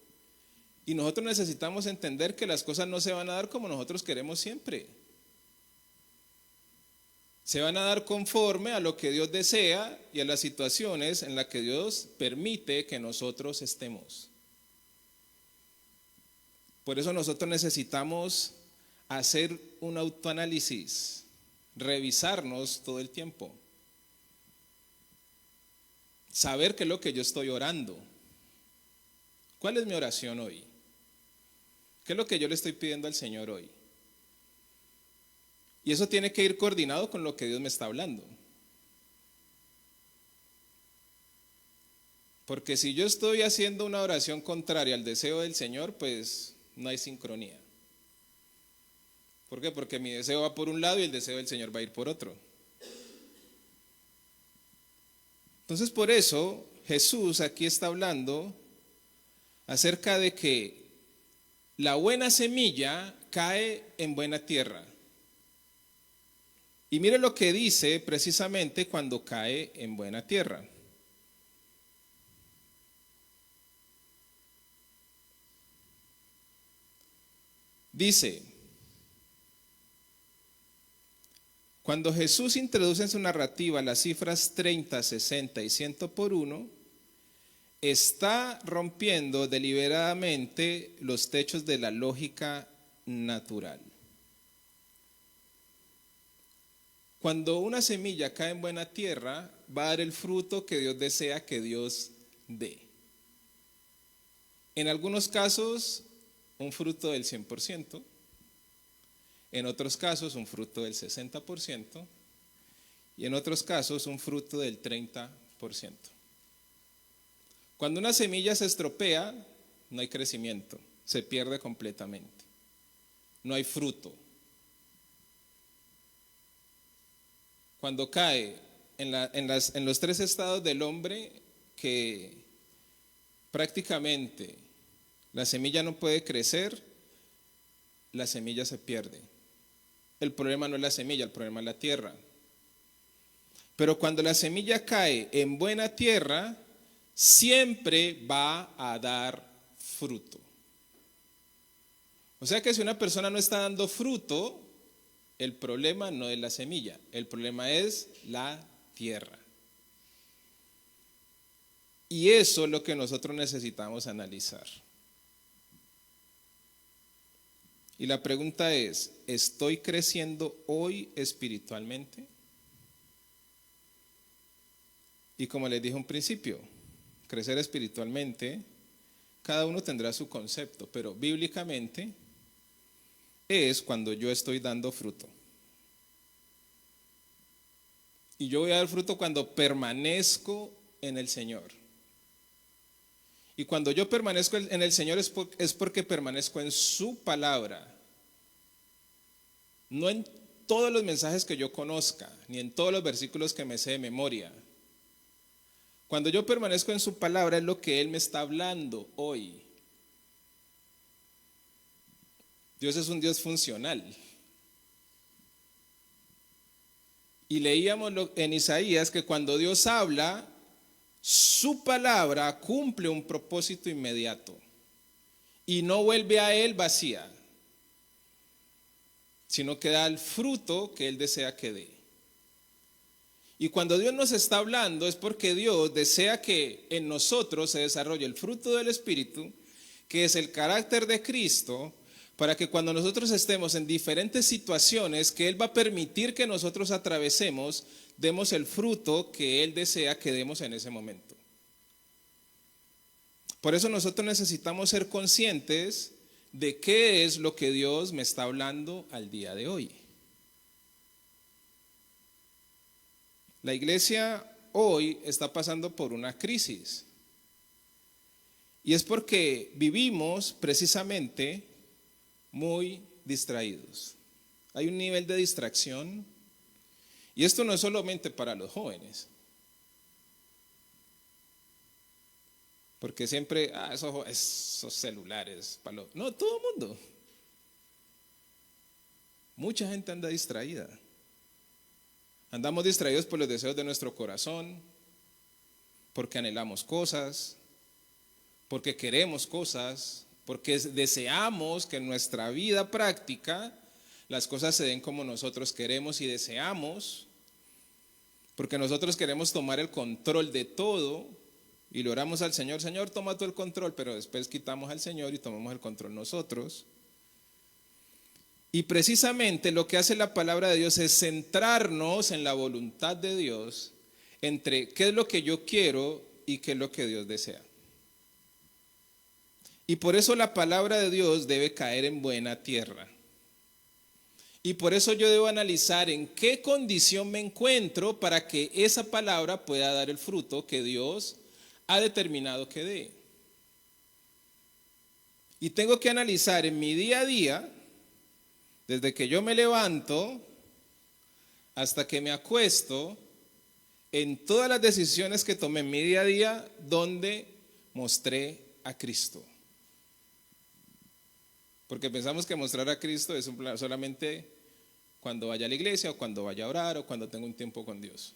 Y nosotros necesitamos entender que las cosas no se van a dar como nosotros queremos siempre. Se van a dar conforme a lo que Dios desea y a las situaciones en las que Dios permite que nosotros estemos. Por eso nosotros necesitamos hacer un autoanálisis, revisarnos todo el tiempo. Saber qué es lo que yo estoy orando. ¿Cuál es mi oración hoy? ¿Qué es lo que yo le estoy pidiendo al Señor hoy? Y eso tiene que ir coordinado con lo que Dios me está hablando. Porque si yo estoy haciendo una oración contraria al deseo del Señor, pues no hay sincronía. ¿Por qué? Porque mi deseo va por un lado y el deseo del Señor va a ir por otro. Entonces por eso Jesús aquí está hablando acerca de que la buena semilla cae en buena tierra. Y mire lo que dice precisamente cuando cae en buena tierra. Dice, cuando Jesús introduce en su narrativa las cifras 30, 60 y 100 por 1, está rompiendo deliberadamente los techos de la lógica natural. Cuando una semilla cae en buena tierra, va a dar el fruto que Dios desea que Dios dé. En algunos casos, un fruto del 100%, en otros casos, un fruto del 60%, y en otros casos, un fruto del 30%. Cuando una semilla se estropea, no hay crecimiento, se pierde completamente, no hay fruto. Cuando cae en los tres estados del hombre, que prácticamente la semilla no puede crecer, la semilla se pierde. El problema no es la semilla, el problema es la tierra. Pero cuando la semilla cae en buena tierra, siempre va a dar fruto. O sea que si una persona no está dando fruto, el problema no es la semilla, el problema es la tierra. Y eso es lo que nosotros necesitamos analizar. Y la pregunta es, ¿estoy creciendo hoy espiritualmente? Y como les dije un principio, crecer espiritualmente, cada uno tendrá su concepto, pero bíblicamente es cuando yo estoy dando fruto. Y yo voy a dar fruto cuando permanezco en el Señor. Y cuando yo permanezco en el Señor es porque permanezco en su palabra. No en todos los mensajes que yo conozca, ni en todos los versículos que me sé de memoria. Cuando yo permanezco en su palabra es lo que Él me está hablando hoy. Dios es un Dios funcional. Y leíamos en Isaías que cuando Dios habla, su palabra cumple un propósito inmediato y no vuelve a Él vacía, sino que da el fruto que Él desea que dé. Y cuando Dios nos está hablando es porque Dios desea que en nosotros se desarrolle el fruto del Espíritu, que es el carácter de Cristo, para que cuando nosotros estemos en diferentes situaciones que Él va a permitir que nosotros atravesemos, demos el fruto que Él desea que demos en ese momento. Por eso nosotros necesitamos ser conscientes de qué es lo que Dios me está hablando al día de hoy. La iglesia hoy está pasando por una crisis. Y es porque vivimos precisamente muy distraídos. Hay un nivel de distracción. Y esto no es solamente para los jóvenes. Porque siempre, esos celulares, no, todo el mundo. Mucha gente anda distraída. Andamos distraídos por los deseos de nuestro corazón, porque anhelamos cosas, porque queremos cosas, porque deseamos que en nuestra vida práctica las cosas se den como nosotros queremos y deseamos, porque nosotros queremos tomar el control de todo y le oramos al Señor, Señor, toma tú el control, pero después quitamos al Señor y tomamos el control nosotros. Y precisamente lo que hace la palabra de Dios es centrarnos en la voluntad de Dios, entre qué es lo que yo quiero y qué es lo que Dios desea. Y por eso la palabra de Dios debe caer en buena tierra. Y por eso yo debo analizar en qué condición me encuentro para que esa palabra pueda dar el fruto que Dios ha determinado que dé. Y tengo que analizar en mi día a día, desde que yo me levanto hasta que me acuesto, en todas las decisiones que tomé en mi día a día, donde mostré a Cristo. Porque pensamos que mostrar a Cristo es solamente cuando vaya a la iglesia o cuando vaya a orar o cuando tenga un tiempo con Dios.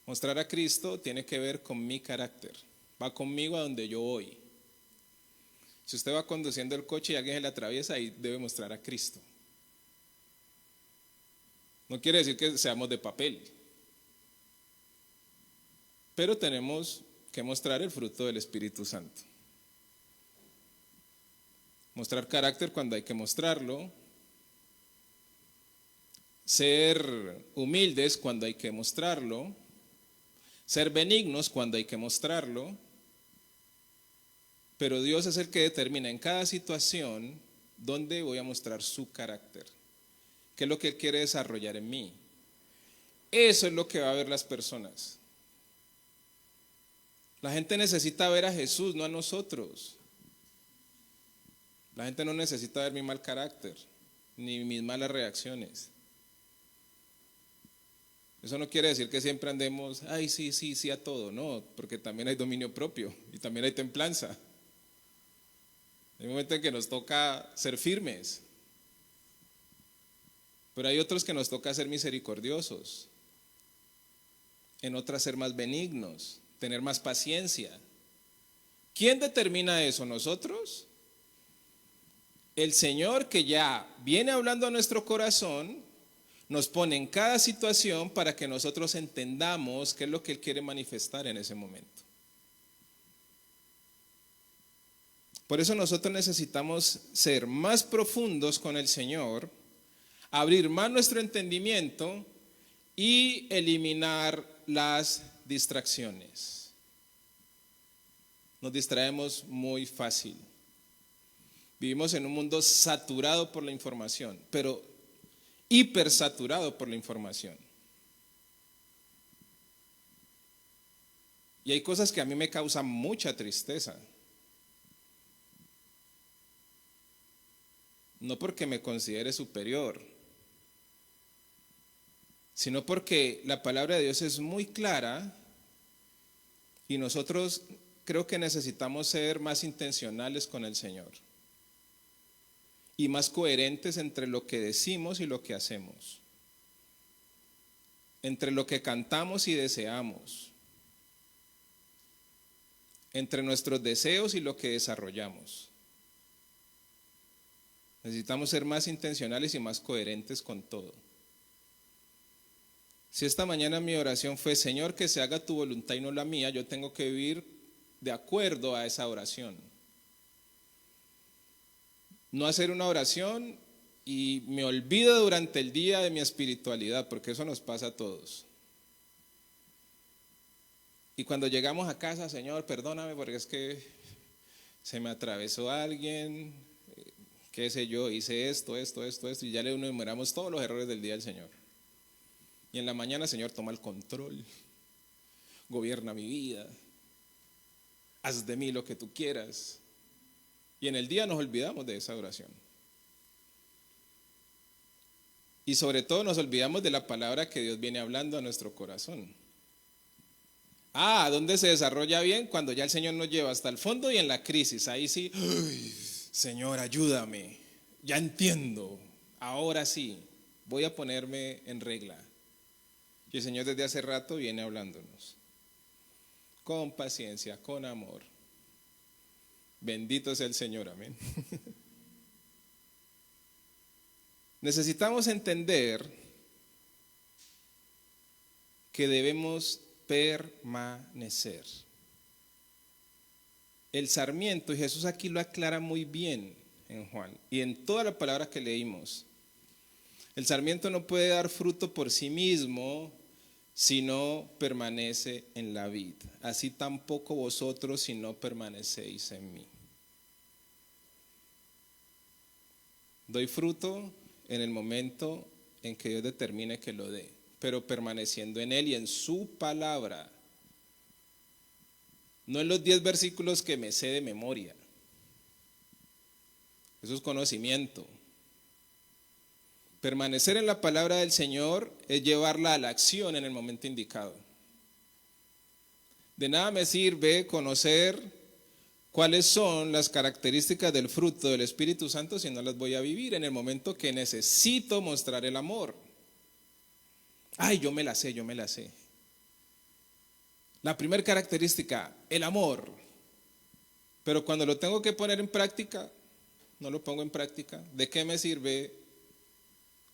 Mostrar a Cristo tiene que ver con mi carácter. Va conmigo a donde yo voy. Si usted va conduciendo el coche y alguien se le atraviesa, ahí debe mostrar a Cristo. No quiere decir que seamos de papel. Pero tenemos que mostrar el fruto del Espíritu Santo. Mostrar carácter cuando hay que mostrarlo. Ser humildes cuando hay que mostrarlo. Ser benignos cuando hay que mostrarlo. Pero Dios es el que determina en cada situación dónde voy a mostrar su carácter. ¿Qué es lo que Él quiere desarrollar en mí? Eso es lo que va a ver las personas. La gente necesita ver a Jesús, no a nosotros. La gente no necesita ver mi mal carácter, ni mis malas reacciones. Eso no quiere decir que siempre andemos, ay, sí a todo. No, porque también hay dominio propio y también hay templanza. Hay momentos en que nos toca ser firmes, pero hay otros que nos toca ser misericordiosos, en otras ser más benignos, tener más paciencia. ¿Quién determina eso? ¿Nosotros? El Señor, que ya viene hablando a nuestro corazón, nos pone en cada situación para que nosotros entendamos qué es lo que Él quiere manifestar en ese momento. Por eso nosotros necesitamos ser más profundos con el Señor, abrir más nuestro entendimiento y eliminar las distracciones. Nos distraemos muy fácil. Vivimos en un mundo saturado por la información, pero hipersaturado por la información. Y hay cosas que a mí me causan mucha tristeza. No porque me considere superior, sino porque la palabra de Dios es muy clara y nosotros creo que necesitamos ser más intencionales con el Señor y más coherentes entre lo que decimos y lo que hacemos, entre lo que cantamos y deseamos, entre nuestros deseos y lo que desarrollamos. Necesitamos ser más intencionales y más coherentes con todo. Si esta mañana mi oración fue, Señor, que se haga tu voluntad y no la mía, yo tengo que vivir de acuerdo a esa oración. No hacer una oración y me olvido durante el día de mi espiritualidad, porque eso nos pasa a todos. Y cuando llegamos a casa, Señor, perdóname porque es que se me atravesó alguien, qué sé yo, hice esto, y ya le enumeramos todos los errores del día del Señor. Y en la mañana, Señor, toma el control, gobierna mi vida, haz de mí lo que tú quieras. Y en el día nos olvidamos de esa oración. Y sobre todo nos olvidamos de la palabra que Dios viene hablando a nuestro corazón. ¿Dónde se desarrolla bien? Cuando ya el Señor nos lleva hasta el fondo y en la crisis. Ahí sí, Señor, ayúdame, ya entiendo, ahora sí, voy a ponerme en regla. Y el Señor desde hace rato viene hablándonos, con paciencia, con amor. Bendito sea el Señor, amén. Necesitamos entender que debemos permanecer. El sarmiento, y Jesús aquí lo aclara muy bien en Juan, y en toda la palabra que leímos, el sarmiento no puede dar fruto por sí mismo si no permanece en la vid. Así tampoco vosotros si no permanecéis en mí. Doy fruto en el momento en que Dios determine que lo dé, pero permaneciendo en Él y en su palabra. No en los 10 versículos que me sé de memoria. Eso es conocimiento. Permanecer en la palabra del Señor es llevarla a la acción en el momento indicado. De nada me sirve conocer cuáles son las características del fruto del Espíritu Santo si no las voy a vivir en el momento que necesito mostrar el amor. Yo me la sé. La primera característica, el amor. Pero cuando lo tengo que poner en práctica, no lo pongo en práctica. ¿De qué me sirve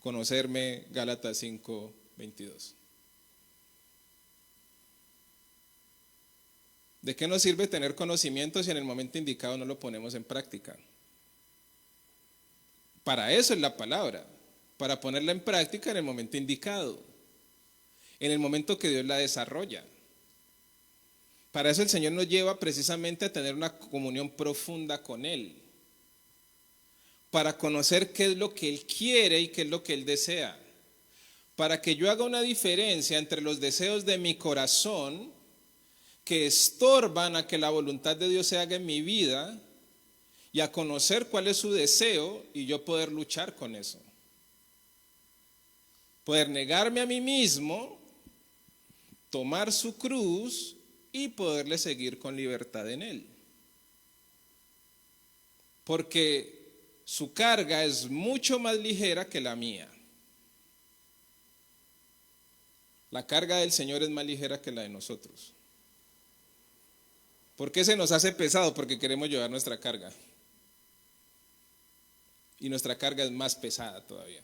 conocerme? Gálatas 5:22. ¿De qué nos sirve tener conocimiento si en el momento indicado no lo ponemos en práctica? Para eso es la palabra, para ponerla en práctica en el momento indicado, en el momento que Dios la desarrolla. Para eso el Señor nos lleva precisamente a tener una comunión profunda con Él, para conocer qué es lo que Él quiere y qué es lo que Él desea, para que yo haga una diferencia entre los deseos de mi corazón que estorban a que la voluntad de Dios se haga en mi vida y a conocer cuál es su deseo y yo poder luchar con eso. Poder negarme a mí mismo, tomar su cruz y poderle seguir con libertad en Él. Porque su carga es mucho más ligera que la mía. La carga del Señor es más ligera que la de nosotros. ¿Por qué se nos hace pesado? Porque queremos llevar nuestra carga. Y nuestra carga es más pesada todavía.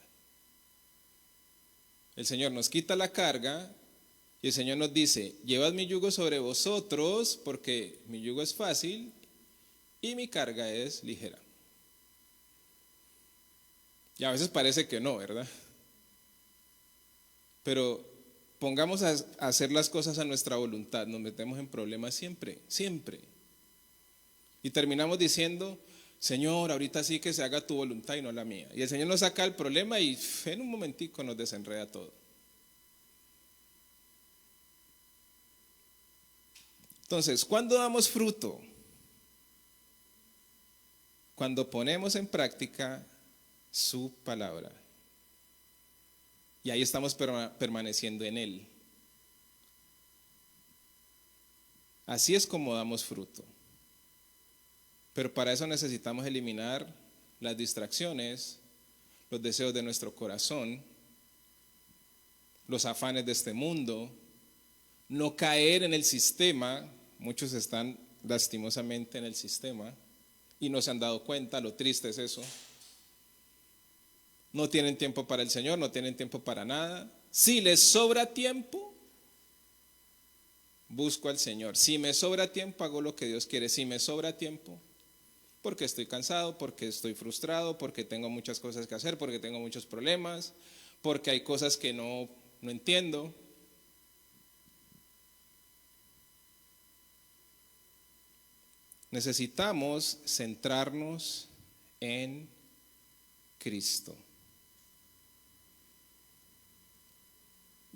El Señor nos quita la carga y el Señor nos dice, llevad mi yugo sobre vosotros porque mi yugo es fácil y mi carga es ligera. Y a veces parece que no, ¿verdad? Pero pongamos a hacer las cosas a nuestra voluntad, nos metemos en problemas siempre, siempre. Y terminamos diciendo, Señor, ahorita sí que se haga tu voluntad y no la mía. Y el Señor nos saca el problema y en un momentico nos desenreda todo. Entonces, ¿cuándo damos fruto? Cuando ponemos en práctica su palabra. Y ahí estamos permaneciendo en Él. Así es como damos fruto. Pero para eso necesitamos eliminar las distracciones, los deseos de nuestro corazón, los afanes de este mundo, no caer en el sistema. Muchos están lastimosamente en el sistema y no se han dado cuenta, lo triste es eso. No tienen tiempo para el Señor, no tienen tiempo para nada. Si les sobra tiempo, busco al Señor. Si me sobra tiempo, hago lo que Dios quiere. Si me sobra tiempo, porque estoy cansado, porque estoy frustrado, porque tengo muchas cosas que hacer, porque tengo muchos problemas, porque hay cosas que no entiendo. Necesitamos centrarnos en Cristo.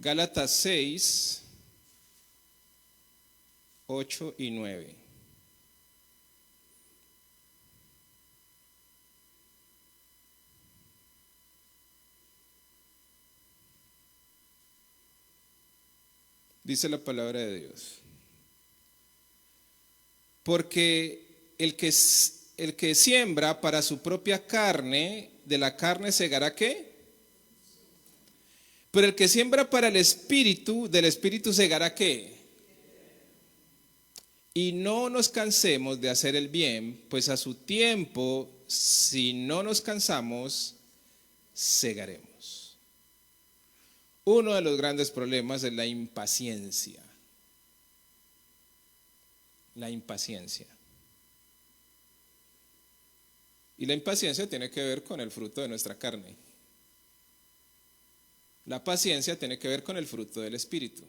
Gálatas 6, 8 y 9. Dice la palabra de Dios. Porque el que siembra para su propia carne, de la carne segará ¿qué? Pero el que siembra para el Espíritu, del Espíritu segará ¿qué? Y no nos cansemos de hacer el bien, pues a su tiempo, si no nos cansamos, segaremos. Uno de los grandes problemas es la impaciencia. La impaciencia. Y la impaciencia tiene que ver con el fruto de nuestra carne. La paciencia tiene que ver con el fruto del Espíritu.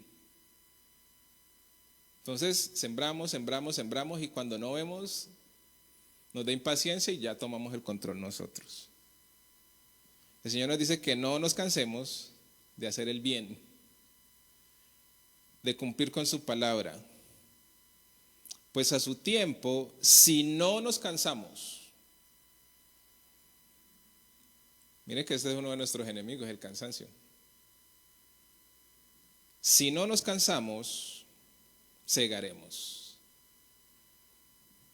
Entonces, sembramos y cuando no vemos, nos da impaciencia y ya tomamos el control nosotros. El Señor nos dice que no nos cansemos de hacer el bien, de cumplir con su palabra. Pues a su tiempo, si no nos cansamos, mire que este es uno de nuestros enemigos, el cansancio. Si no nos cansamos, segaremos.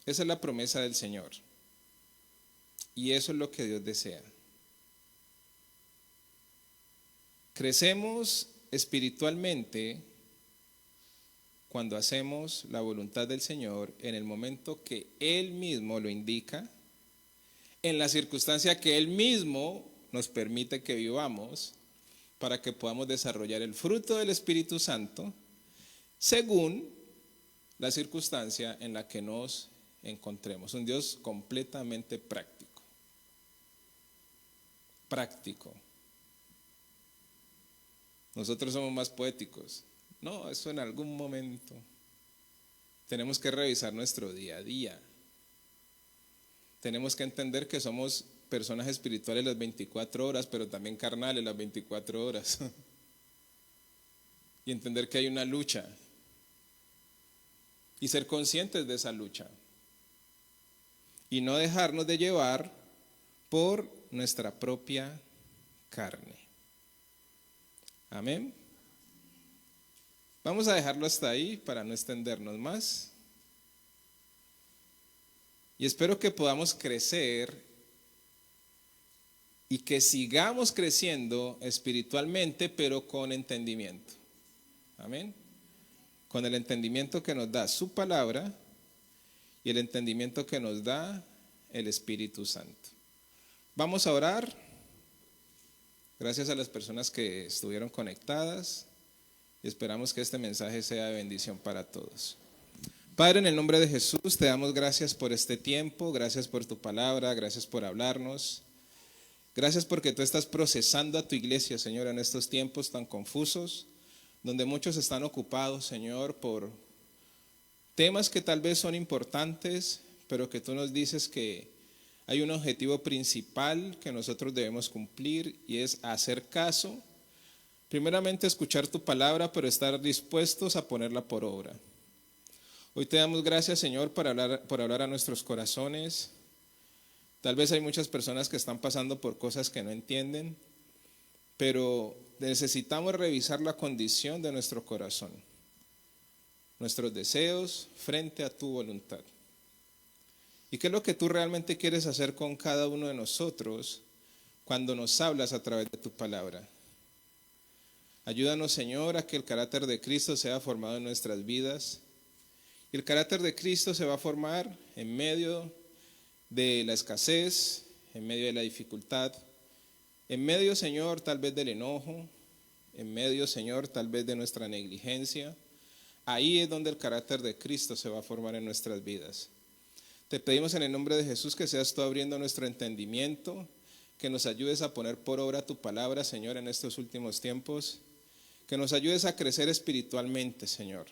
Esa es la promesa del Señor. Y eso es lo que Dios desea. Crecemos espiritualmente cuando hacemos la voluntad del Señor en el momento que Él mismo lo indica, en la circunstancia que Él mismo nos permite que vivamos, para que podamos desarrollar el fruto del Espíritu Santo según la circunstancia en la que nos encontremos. Un Dios completamente práctico. Práctico. Nosotros somos más poéticos. No, eso en algún momento. Tenemos que revisar nuestro día a día. Tenemos que entender que somos personas espirituales las 24 horas, pero también carnales las 24 horas. Y entender que hay una lucha. Y ser conscientes de esa lucha. Y no dejarnos de llevar por nuestra propia carne. Amén. Vamos a dejarlo hasta ahí para no extendernos más. Y espero que podamos crecer y que sigamos creciendo espiritualmente, pero con entendimiento. Amén. Con el entendimiento que nos da su palabra y el entendimiento que nos da el Espíritu Santo. Vamos a orar. Gracias a las personas que estuvieron conectadas. Y esperamos que este mensaje sea de bendición para todos. Padre, en el nombre de Jesús, te damos gracias por este tiempo, gracias por tu palabra, gracias por hablarnos. Gracias porque tú estás procesando a tu iglesia, Señor, en estos tiempos tan confusos, donde muchos están ocupados, Señor, por temas que tal vez son importantes, pero que tú nos dices que hay un objetivo principal que nosotros debemos cumplir y es hacer caso. Primeramente escuchar tu palabra, pero estar dispuestos a ponerla por obra. Hoy te damos gracias, Señor, por hablar a nuestros corazones. Tal vez hay muchas personas que están pasando por cosas que no entienden, pero necesitamos revisar la condición de nuestro corazón, nuestros deseos frente a tu voluntad. ¿Y qué es lo que tú realmente quieres hacer con cada uno de nosotros cuando nos hablas a través de tu palabra? Ayúdanos, Señor, a que el carácter de Cristo sea formado en nuestras vidas. Y el carácter de Cristo se va a formar en medio de la escasez, en medio de la dificultad, en medio, Señor, tal vez del enojo, en medio, Señor, tal vez de nuestra negligencia. Ahí es donde el carácter de Cristo se va a formar en nuestras vidas. Te pedimos en el nombre de Jesús que seas tú abriendo nuestro entendimiento, que nos ayudes a poner por obra tu palabra, Señor, en estos últimos tiempos. Que nos ayudes a crecer espiritualmente, Señor.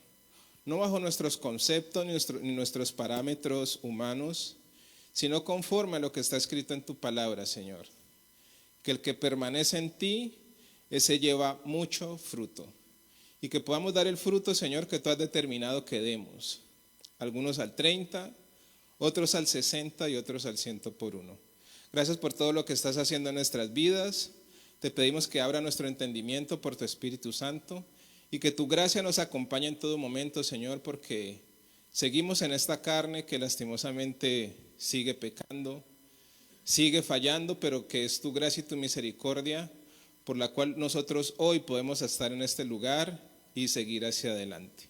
No bajo nuestros conceptos ni nuestros parámetros humanos, sino conforme a lo que está escrito en tu palabra, Señor. Que el que permanece en ti, ese lleva mucho fruto. Y que podamos dar el fruto, Señor, que tú has determinado que demos. Algunos al 30, otros al 60 y otros al 100 por uno. Gracias por todo lo que estás haciendo en nuestras vidas. Te pedimos que abra nuestro entendimiento por tu Espíritu Santo y que tu gracia nos acompañe en todo momento, Señor, porque seguimos en esta carne que lastimosamente sigue pecando, sigue fallando, pero que es tu gracia y tu misericordia por la cual nosotros hoy podemos estar en este lugar y seguir hacia adelante.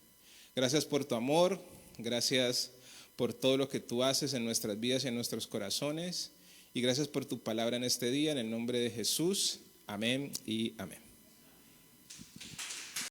Gracias por tu amor, gracias por todo lo que tú haces en nuestras vidas y en nuestros corazones y gracias por tu palabra en este día, en el nombre de Jesús. Amén y amén.